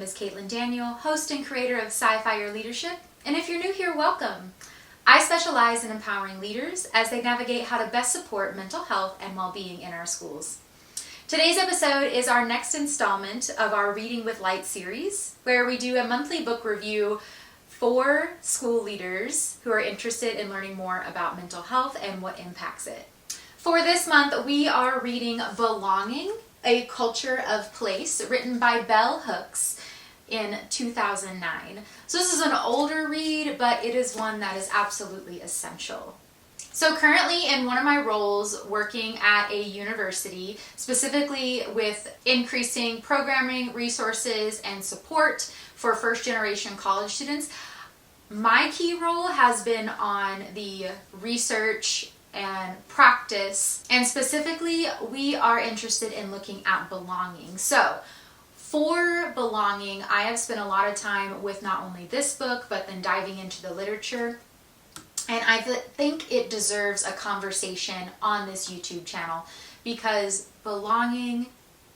is Kaitlyn Daniel, host and creator of Sci-Fi Your Leadership, and if you're new here, welcome. I specialize in empowering leaders as they navigate how to best support mental health and well-being in our schools. Today's episode is our next installment of our Reading with Light series, where we do a monthly book review for school leaders who are interested in learning more about mental health and what impacts it. For this month, we are reading Belonging, A Culture of Place, written by Bell Hooks in 2009. So this is an older read, but it is one that is absolutely essential. So currently in one of my roles working at a university, specifically with increasing programming, resources, and support for first-generation college students, my key role has been on the research and practice, and specifically we are interested in looking at belonging. So for belonging, I have spent a lot of time with not only this book, but then diving into the literature. And I think it deserves a conversation on this YouTube channel because belonging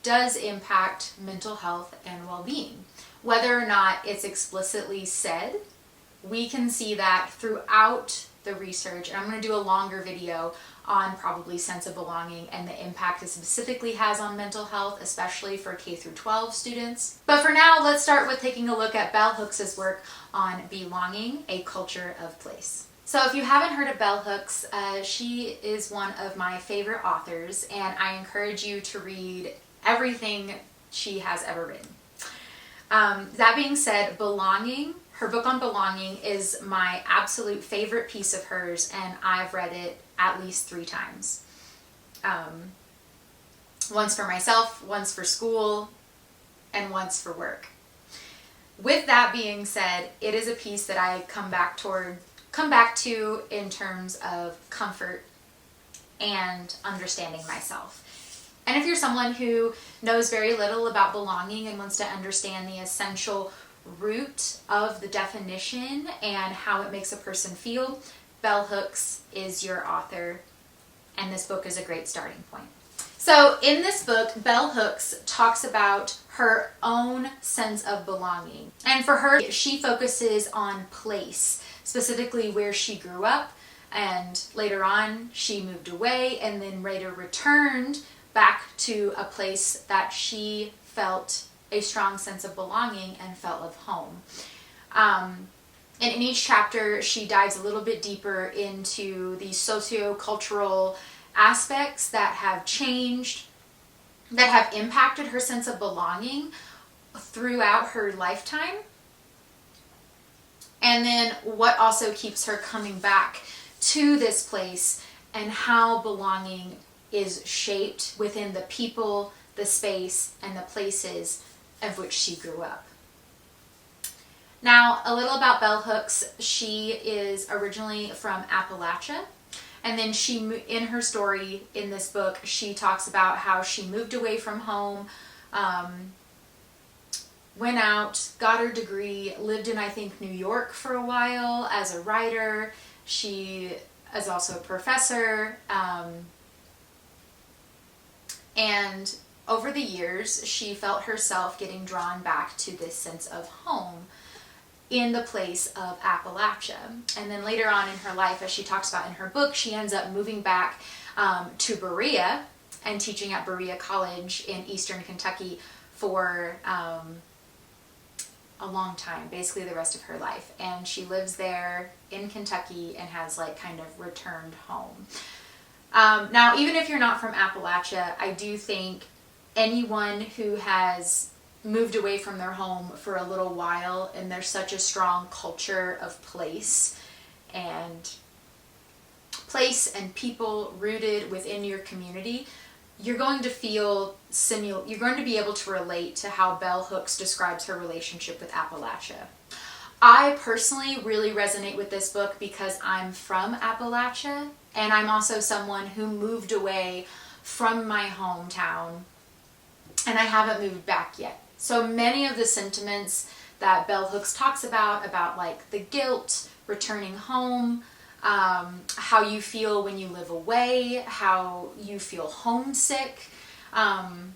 does impact mental health and well-being. Whether or not it's explicitly said, we can see that throughout the research. And I'm going to do a longer video on probably sense of belonging and the impact it specifically has on mental health, especially for K through 12 students. But for now, let's start with taking a look at Bell Hooks' work on Belonging, A Culture of Place. So if you haven't heard of Bell Hooks, she is one of my favorite authors, and I encourage you to read everything she has ever written. That being said, Belonging, her book on belonging, is my absolute favorite piece of hers, and I've read it at least 3 times. Once for myself, once for school, and once for work. With that being said, it is a piece that I come back to in terms of comfort and understanding myself. And if you're someone who knows very little about belonging and wants to understand the essential root of the definition and how it makes a person feel, Bell Hooks is your author, and this book is a great starting point. So in this book, Bell Hooks talks about her own sense of belonging. And for her, she focuses on place, specifically where she grew up, and later on she moved away and then later returned back to a place that she felt a strong sense of belonging and felt of home. And in each chapter, she dives a little bit deeper into the socio-cultural aspects that have changed, that have impacted her sense of belonging throughout her lifetime. And then what also keeps her coming back to this place and how belonging is shaped within the people, the space, and the places of which she grew up. Now, a little about Bell Hooks. She is originally from Appalachia, and then in her story in this book, she talks about how she moved away from home, went out, got her degree, lived in, I think, New York for a while as a writer. She is also a professor, and over the years, she felt herself getting drawn back to this sense of home in the place of Appalachia. And then later on in her life, as she talks about in her book, she ends up moving back to Berea and teaching at Berea College in Eastern Kentucky for a long time, basically the rest of her life. And she lives there in Kentucky and has kind of returned home. Now, even if you're not from Appalachia, I do think anyone who has moved away from their home for a little while and there's such a strong culture of place and people rooted within your community, you're going to feel similar. You're going to be able to relate to how Bell Hooks describes her relationship with Appalachia. I personally really resonate with this book because I'm from Appalachia, and I'm also someone who moved away from my hometown, and I haven't moved back yet. So many of the sentiments that Bell Hooks talks about the guilt, returning home, how you feel when you live away, how you feel homesick, and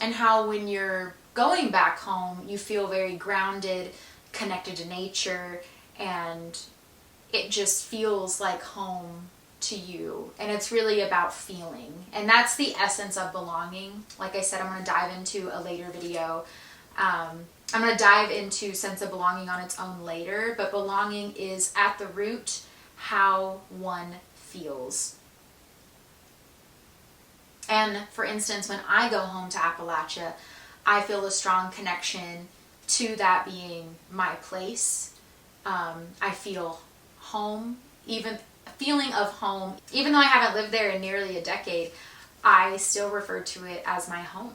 how when you're going back home, you feel very grounded, connected to nature, and it just feels like home to you. And it's really about feeling. And that's the essence of belonging. Like I said, I'm going to dive into a later video. I'm going to dive into sense of belonging on its own later, but belonging is at the root how one feels. And for instance, when I go home to Appalachia, I feel a strong connection to that being my place. I feel home, even a feeling of home. Even though I haven't lived there in nearly a decade, I still refer to it as my home.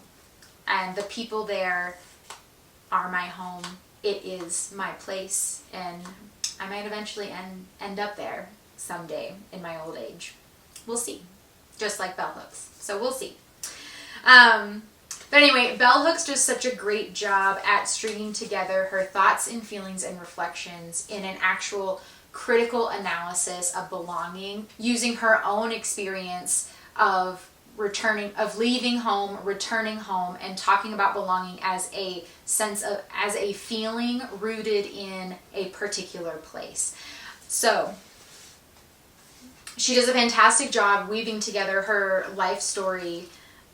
And the people there are my home. It is my place, and I might eventually end up there someday in my old age. We'll see. Just like bell hooks. So we'll see. But anyway, bell hooks does such a great job at stringing together her thoughts and feelings and reflections in an actual critical analysis of belonging, using her own experience of leaving home, returning home, and talking about belonging as a feeling rooted in a particular place. So she does a fantastic job weaving together her life story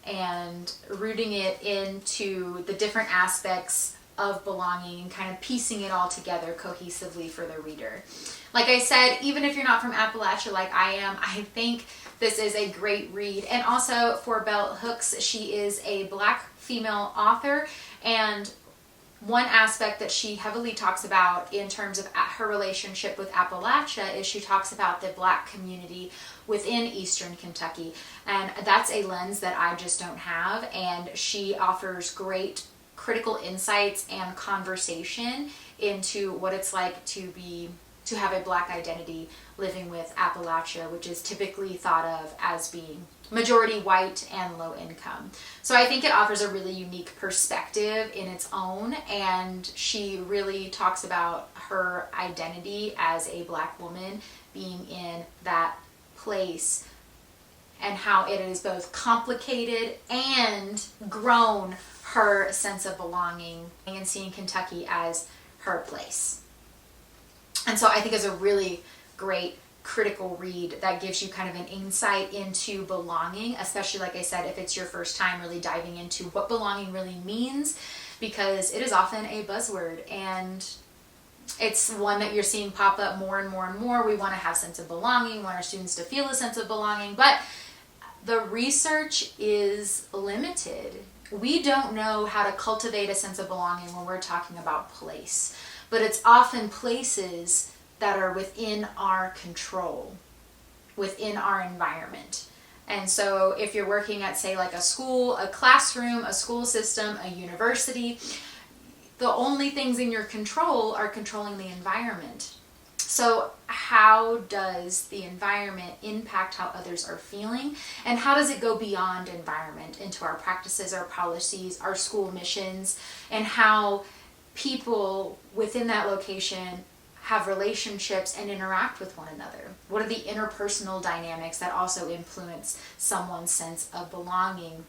and rooting it into the different aspects of belonging and kind of piecing it all together cohesively for the reader. Like I said, even if you're not from Appalachia like I am, I think this is a great read. And also for bell hooks, she is a Black female author, and one aspect that she heavily talks about in terms of her relationship with Appalachia is she talks about the Black community within Eastern Kentucky. And that's a lens that I just don't have. And she offers great critical insights and conversation into what it's like to have a Black identity living with Appalachia, which is typically thought of as being majority white and low income. So I think it offers a really unique perspective in its own, and she really talks about her identity as a Black woman being in that place and how it is both complicated and grown her sense of belonging and seeing Kentucky as her place. And so I think it's a really great critical read that gives you kind of an insight into belonging, especially, like I said, if it's your first time really diving into what belonging really means, because it is often a buzzword and it's one that you're seeing pop up more and more and more. We want to have a sense of belonging, we want our students to feel a sense of belonging, but the research is limited. We don't know how to cultivate a sense of belonging when we're talking about place, but it's often places that are within our control, within our environment. And so if you're working at, say, like a school, a classroom, a school system, a university, the only things in your control are controlling the environment. So how does the environment impact how others are feeling? And how does it go beyond environment into our practices, our policies, our school missions, and how people within that location have relationships and interact with one another? What are the interpersonal dynamics that also influence someone's sense of belonging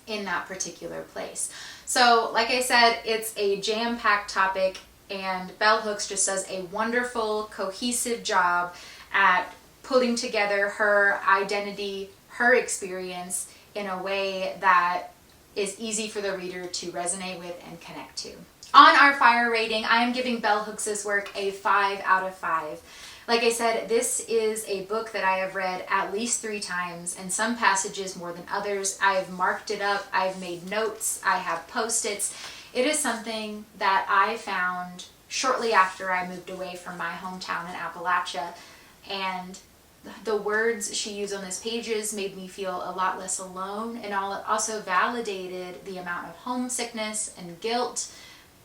in that particular place? So, like I said, it's a jam-packed topic, and bell hooks just does a wonderful, cohesive job at putting together her identity, her experience in a way that is easy for the reader to resonate with and connect to. On our fire rating, I am giving bell hooks' work a 5 out of 5. Like I said, this is a book that I have read at least 3 times, and some passages more than others. I've marked it up, I've made notes, I have post-its. It is something that I found shortly after I moved away from my hometown in Appalachia, and the words she used on these pages made me feel a lot less alone, and also validated the amount of homesickness and guilt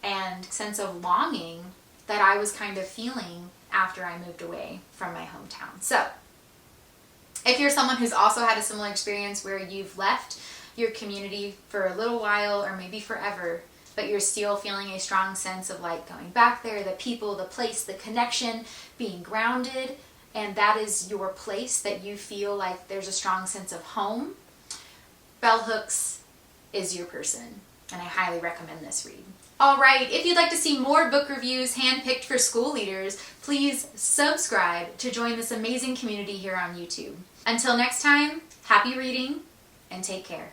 and sense of longing that I was kind of feeling after I moved away from my hometown. So, if you're someone who's also had a similar experience where you've left your community for a little while or maybe forever, but you're still feeling a strong sense of like going back there, the people, the place, the connection, being grounded, and that is your place, that you feel like there's a strong sense of home, bell hooks is your person. and I highly recommend this read. All right, if you'd like to see more book reviews handpicked for school leaders, please subscribe to join this amazing community here on YouTube. Until next time, happy reading and take care.